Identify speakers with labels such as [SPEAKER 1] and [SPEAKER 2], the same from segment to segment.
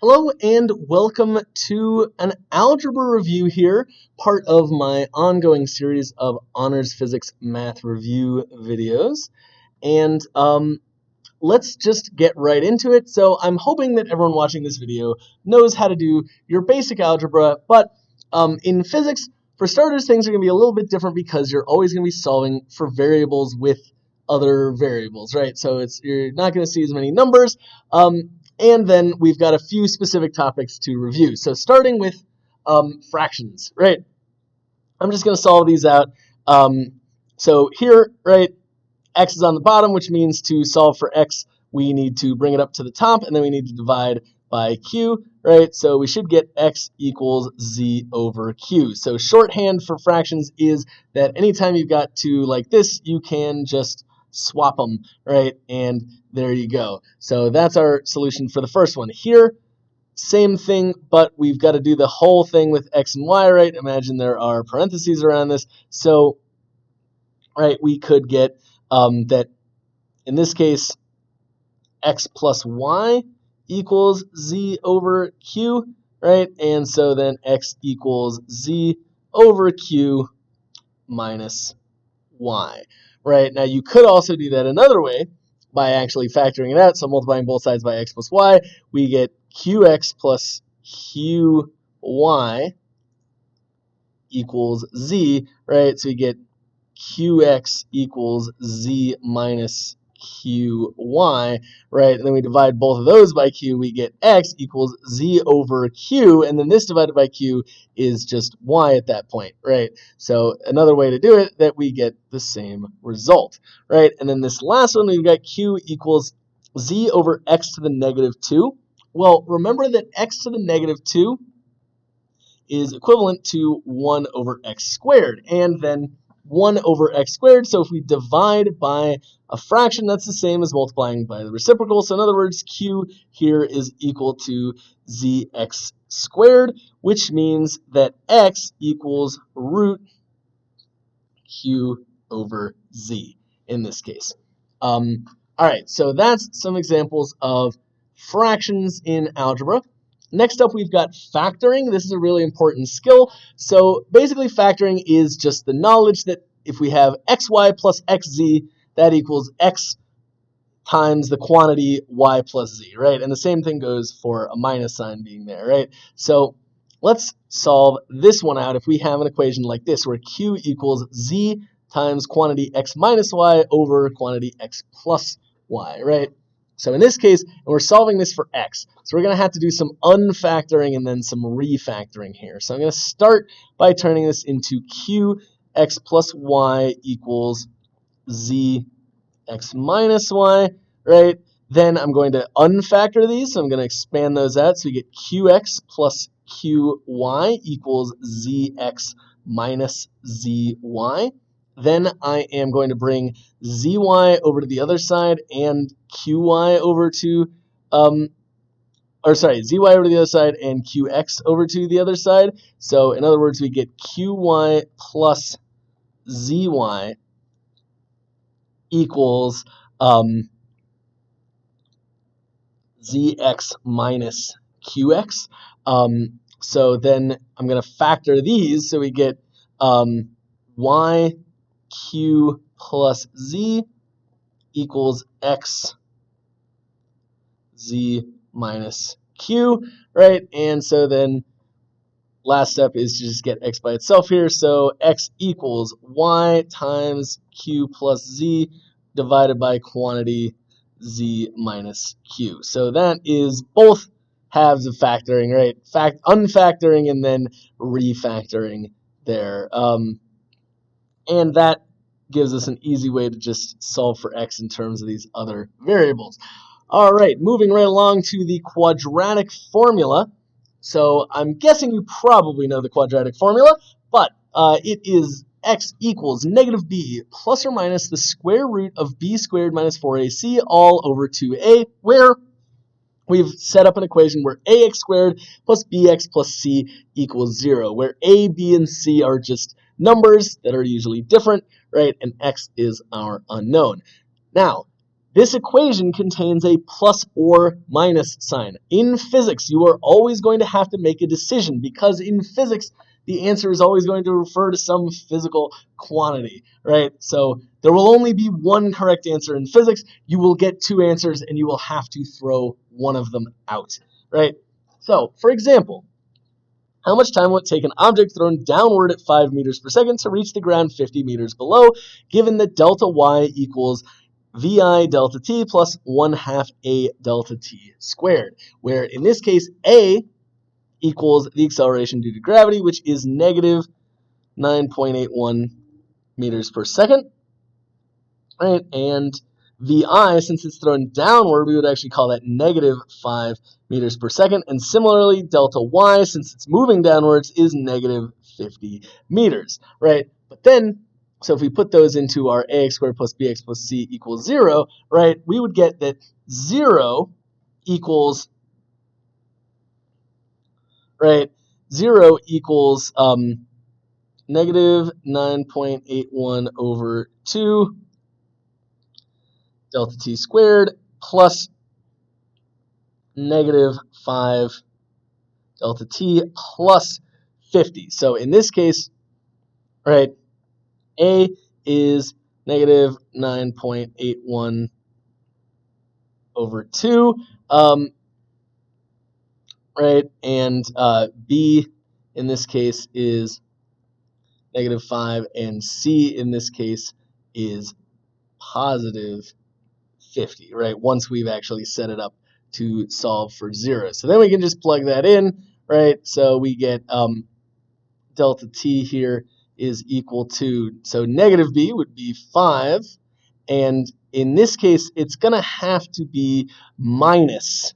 [SPEAKER 1] Hello and welcome to an algebra review here, part of my ongoing series of honors physics math review videos. And let's just get right into it. So I'm hoping that everyone watching this video knows how to do your basic algebra, but in physics, for starters, things are going to be a little bit different because you're always going to be solving for variables with other variables, right? So you're not going to see as many numbers. And then we've got a few specific topics to review. So starting with fractions, right? I'm just going to solve these out. So here, right, x is on the bottom, which means to solve for x, we need to bring it up to the top, and then we need to divide by q, right? So we should get x equals z over q. So shorthand for fractions is that anytime you've got two like this, you can just swap them, right? And there you go. So that's our solution for the first one. Here, same thing, but we've got to do the whole thing with x and y, right? Imagine there are parentheses around this. So, right, we could get that in this case, x plus y equals z over q, right? And so then x equals z over q minus y, right? Now you could also do that another way by actually factoring it out. So multiplying both sides by x plus y, we get qx plus qy equals z, right? So we get qx equals z minus qy, right? And then we divide both of those by q, we get x equals z over q, and then this divided by q is just y at that point, right? So another way to do it, that we get the same result, right? And then this last one, we've got q equals z over x to the negative 2. Well, remember that x to the negative 2 is equivalent to 1 over x squared, and then 1 over x squared. So if we divide by a fraction, that's the same as multiplying by the reciprocal. So in other words, q here is equal to zx squared, which means that x equals root q over z in this case. All right, so that's some examples of fractions in algebra. Next up, we've got factoring. This is a really important skill. So basically, factoring is just the knowledge that if we have xy plus xz, that equals x times the quantity y plus z, right? And the same thing goes for a minus sign being there, right? So let's solve this one out if we have an equation like this, where q equals z times quantity x minus y over quantity x plus y, right? So in this case, we're solving this for x. So we're going to have to do some unfactoring and then some refactoring here. So I'm going to start by turning this into qx plus y equals z x minus y, right? Then I'm going to unfactor these. So I'm going to expand those out. So we get qx plus qy equals zx minus zy. Then I am going to bring zy over to the other side and qy over to, zy over to the other side and qx over to the other side. So in other words, we get qy plus zy equals zx minus qx. So then I'm going to factor these, so we get y q plus z equals x z minus q, right? And so then last step is to just get x by itself here. So x equals y times q plus z divided by quantity z minus q. So that is both halves of factoring, right? Unfactoring and then refactoring there. And that gives us an easy way to just solve for x in terms of these other variables. All right, moving right along to the quadratic formula. So I'm guessing you probably know the quadratic formula, but it is x equals negative b plus or minus the square root of b squared minus 4ac all over 2a, where we've set up an equation where ax squared plus bx plus c equals 0, where a, b, and c are just numbers that are usually different, right? And x is our unknown. Now, this equation contains a plus or minus sign. In physics, you are always going to have to make a decision because in physics, the answer is always going to refer to some physical quantity, right? So there will only be one correct answer in physics. You will get two answers and you will have to throw one of them out, right? So, for example, how much time will it take an object thrown downward at 5 meters per second to reach the ground 50 meters below, given that delta y equals vi delta t plus 1/2 a delta t squared, where in this case a equals the acceleration due to gravity, which is negative 9.81 meters per second, right? And vi, since it's thrown downward, we would actually call that negative 5 meters per second. And similarly, delta y, since it's moving downwards, is negative 50 meters, right? But then, so if we put those into our ax squared plus bx plus c equals 0, right, we would get that 0 equals, right, 0 equals negative 9.81 over 2 delta t squared plus negative 5 delta t plus 50. So in this case, right, a is negative 9.81 over 2, right, and b in this case is negative 5, and c in this case is positive 50, right, once we've actually set it up to solve for 0. So then we can just plug that in, right? So we get delta t here is equal to, so negative b would be 5, and in this case, it's going to have to be minus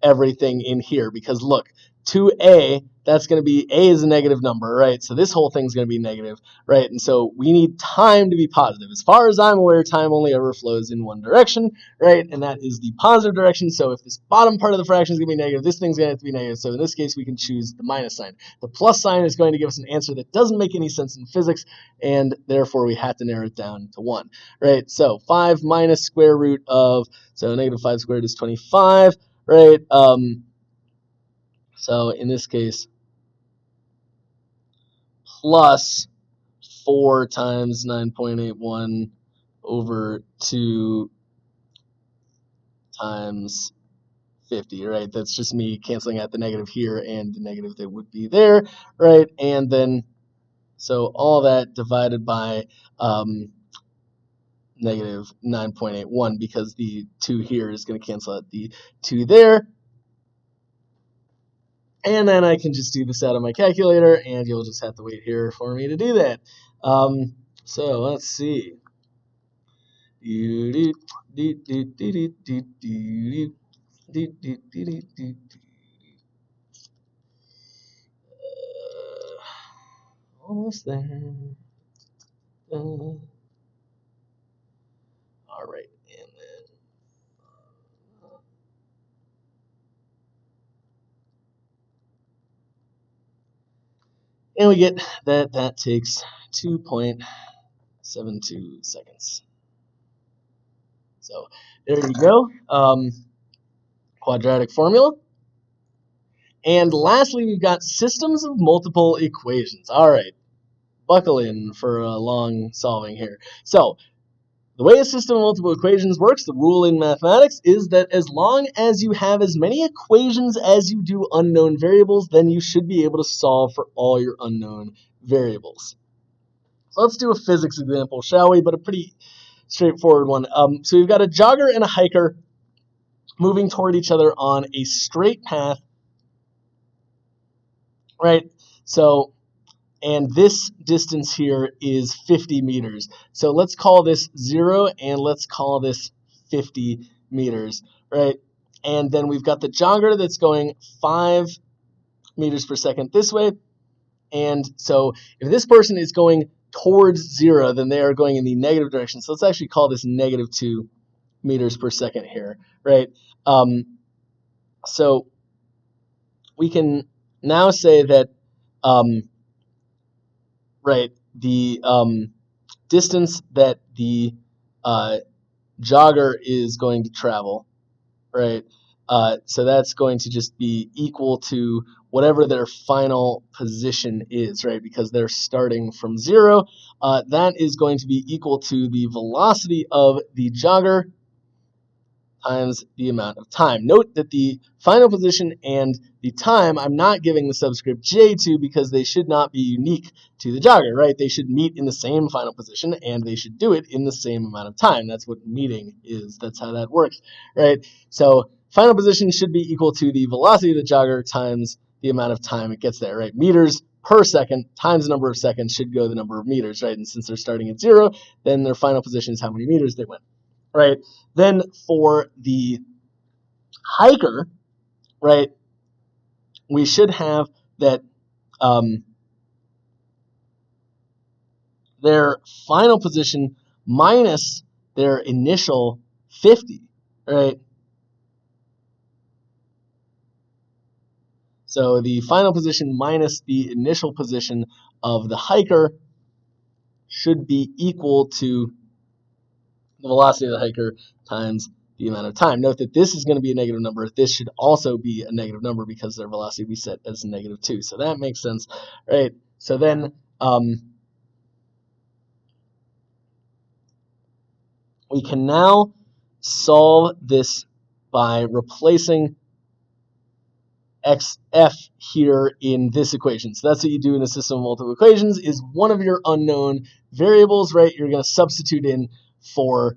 [SPEAKER 1] everything in here because look, 2a, that's going to be, a is a negative number, right? So this whole thing's going to be negative, right? And so we need time to be positive. As far as I'm aware, time only ever flows in one direction, right? And that is the positive direction. So if this bottom part of the fraction is going to be negative, this thing's going to have to be negative. So in this case, we can choose the minus sign. The plus sign is going to give us an answer that doesn't make any sense in physics, and therefore we have to narrow it down to 1, right? So 5 minus square root of, so negative 5 squared is 25, right? So in this case, plus 4 times 9.81 over 2 times 50, right? That's just me canceling out the negative here and the negative that would be there, right? And then, so all that divided by negative 9.81 because the 2 here is going to cancel out the 2 there. And then I can just do this out of my calculator, and you'll just have to wait here for me to do that. So let's see. Almost there. All right, and then and we get that that takes 2.72 seconds. So there you go. Quadratic formula. And lastly, we've got systems of multiple equations. All right, buckle in for a long solving here. So the way a system of multiple equations works, the rule in mathematics, is that as long as you have as many equations as you do unknown variables, then you should be able to solve for all your unknown variables. So let's do a physics example, shall we? But a pretty straightforward one. So we've got a jogger and a hiker moving toward each other on a straight path, right? So, and this distance here is 50 meters. So let's call this 0 and let's call this 50 meters, right? And then we've got the jogger that's going 5 meters per second this way. And so if this person is going towards 0, then they are going in the negative direction. So let's actually call this negative 2 meters per second here, right? So we can now say that, right, the distance that the jogger is going to travel, right? So that's going to just be equal to whatever their final position is, right? Because they're starting from 0. That is going to be equal to the velocity of the jogger times the amount of time. Note that the final position and the time I'm not giving the subscript j to because they should not be unique to the jogger, right? They should meet in the same final position and they should do it in the same amount of time. That's what meeting is. That's how that works, right? So final position should be equal to the velocity of the jogger times the amount of time it gets there, right? Meters per second times the number of seconds should go the number of meters, right? And since they're starting at 0, then their final position is how many meters they went. Right, then for the hiker, right, we should have that their final position minus their initial 50, right? So the final position minus the initial position of the hiker should be equal to the velocity of the hiker times the amount of time. Note that this is going to be a negative number. This should also be a negative number because their velocity we set as -2. So that makes sense, right? So then we can now solve this by replacing xf here in this equation. So that's what you do in a system of multiple equations, is one of your unknown variables, right? You're going to substitute in for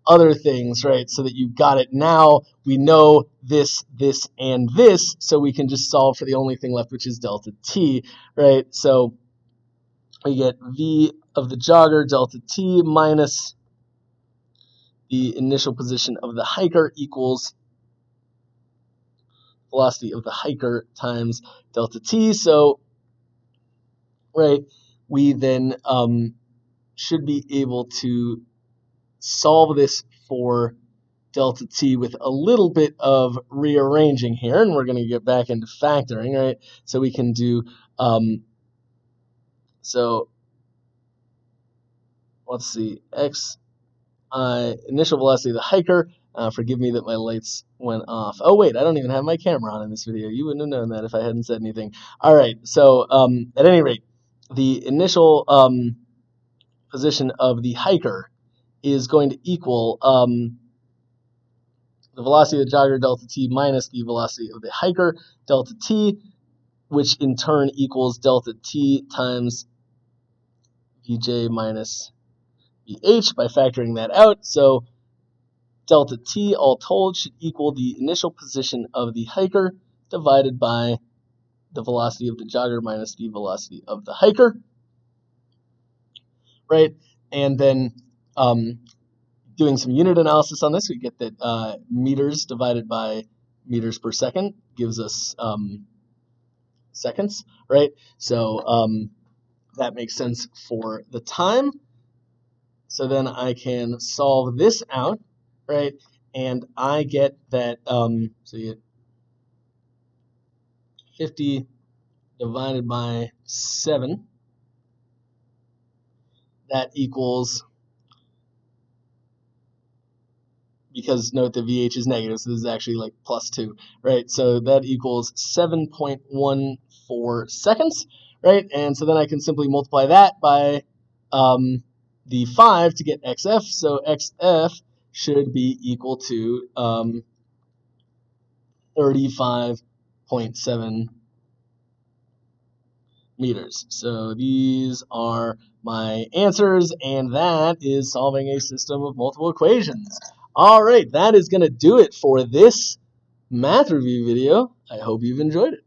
[SPEAKER 1] other things, right? So that you've got it. Now we know this, this, and this, so we can just solve for the only thing left, which is delta t, right? So we get v of the jogger delta t minus the initial position of the hiker equals velocity of the hiker times delta t. So, right, we then should be able to solve this for delta t with a little bit of rearranging here, and we're going to get back into factoring, right? So we can do, so let's see, initial velocity of the hiker. Forgive me that my lights went off. Oh, wait, I don't even have my camera on in this video. You wouldn't have known that if I hadn't said anything. All right, so at any rate, the initial position of the hiker is going to equal the velocity of the jogger delta t minus the velocity of the hiker delta t, which in turn equals delta t times vj minus vh by factoring that out. So delta t all told should equal the initial position of the hiker divided by the velocity of the jogger minus the velocity of the hiker, right? And then doing some unit analysis on this, we get that meters divided by meters per second gives us seconds, right? So that makes sense for the time. So then I can solve this out, right? And I get that, so you get 50 divided by 7. That equals, because note that VH is negative, so this is actually like +2, right? So that equals 7.14 seconds, right? And so then I can simply multiply that by the 5 to get XF. So XF should be equal to 35.7 meters. So these are my answers, and that is solving a system of multiple equations. All right, that is going to do it for this math review video. I hope you've enjoyed it.